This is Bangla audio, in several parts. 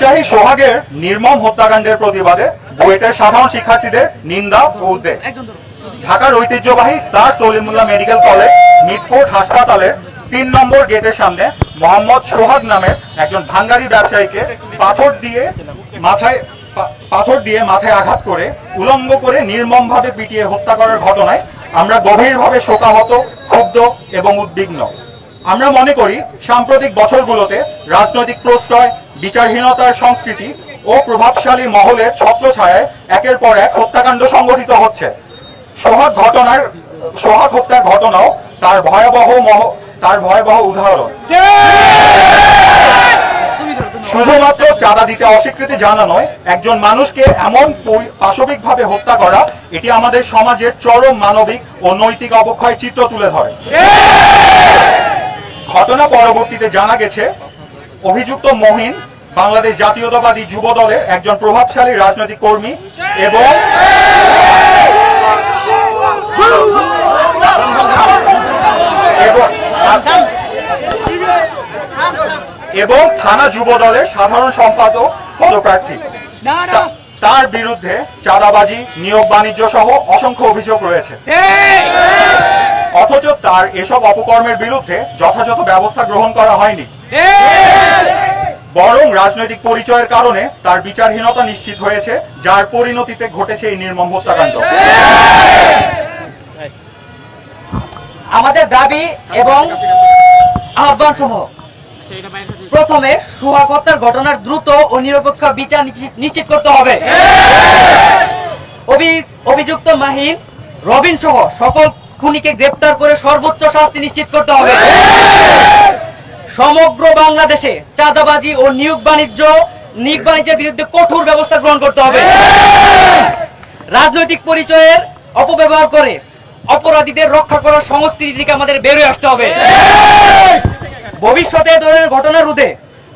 রাজশাহী সোহাগের নির্মম হত্যাকাণ্ডের প্রতিবাদে বুয়েটের সাধারণ শিক্ষার্থীদের নিন্দা ও উদ্বেগ। ঢাকার ঐতিহ্যবাহী sir Salimullah medical college Mitford হাসপাতালের ৩ নম্বর গেটের সামনে মোহাম্মদ সোহাগ নামের একজন ভাঙ্গারি ব্যবসায়ীকে পাথর দিয়ে মাথায় আঘাত করে উলঙ্গ করে নির্মমভাবে পিটিয়ে হত্যা করার ঘটনায় আমরা গভীরভাবে শোকাহত, ক্ষুব্ধ এবং উদ্বিগ্ন। আমরা মনে করি সাম্প্রতিক বছরগুলোতে রাজনৈতিক প্রশ্রয়, বিচারহীনতার সংস্কৃতি ও প্রভাবশালী মহলের ছত্রছায়ায় একের পর এক হত্যাকাণ্ড সংঘটিত হচ্ছে। সোহাগ হত্যার ঘটনাও তার ভয়াবহ উদাহরণ। শুধুমাত্র চাঁদা দিতে অস্বীকৃতি জানানোয় একজন মানুষকে এমন পাশবিকভাবে হত্যা করা, এটি আমাদের সমাজের চরম মানবিক ও নৈতিক অবক্ষয়ের চিত্র তুলে ধরে। ঘটনা পরবর্তীতে জানা গেছে অভিযুক্ত মহিন বাংলাদেশ জাতীয়তাবাদী যুব দলের একজন প্রভাবশালী রাজনৈতিক কর্মী এবং থানা যুব দলের সাধারণ সম্পাদক পদপ্রার্থী। তার বিরুদ্ধে চাঁদাবাজি, নিয়োগ বাণিজ্য সহ অসংখ্য অভিযোগ রয়েছে। অথচ তার এসব অপকর্মের বিরুদ্ধে যথাযথ ব্যবস্থা গ্রহণ করা হয়নি, বরং রাজনৈতিক পরিচয়ের কারণে তার বিচারহীনতা নিশ্চিত হয়েছে, যার পরিণতিতে ঘটেছে এই নির্মম হত্যাকাণ্ড। আমাদের দাবি এবং আহ্বান সমূহ: প্রথমে সোহাগ হত্যার ঘটনার দ্রুত ও নিরপেক্ষ বিচার নিশ্চিত করতে হবে। অভিযুক্ত মাহিন, রবিন সহ সকল খুনিকে গ্রেপ্তার করে সর্বোচ্চ শাস্তি নিশ্চিত করতে হবে। সমগ্র বাংলাদেশে চাঁদাবাজি ও নিয়োগ বাণিজ্যের বিরুদ্ধে কঠোর ব্যবস্থা গ্রহণ করতে হবে। রাজনৈতিক পরিচয়ের অপব্যবহার করে অপরাধীদের রক্ষা করার সংস্কৃতি থেকে আমাদের বেরোয় আসতে হবে। ভবিষ্যতে এ ধরনের ঘটনা রোধে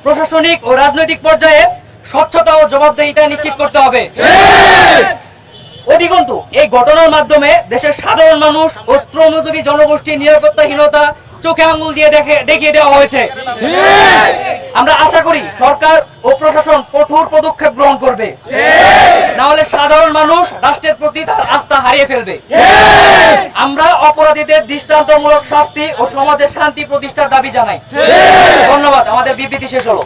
প্রশাসনিক ও রাজনৈতিক পর্যায়ে স্বচ্ছতা ও জবাবদিহিতা নিশ্চিত করতে হবে। অধিকন্তু এই ঘটনার মাধ্যমে দেশের সাধারণ মানুষ ও শ্রমজীবী জনগোষ্ঠীর নিরাপত্তাহীনতা চোখে আঙ্গুল দিয়ে দেখিয়ে দেওয়া হয়েছে। আমরা আশা করি সরকার ও প্রশাসন কঠোর পদক্ষেপ গ্রহণ করবে, না হলে সাধারণ মানুষ রাষ্ট্রের প্রতি তার আস্থা হারিয়ে ফেলবে। আমরা অপরাধীদের দৃষ্টান্তমূলক শাস্তি ও সমাজের শান্তি প্রতিষ্ঠার দাবি জানাই। ধন্যবাদ। আমাদের বিবৃতি শেষ হলো।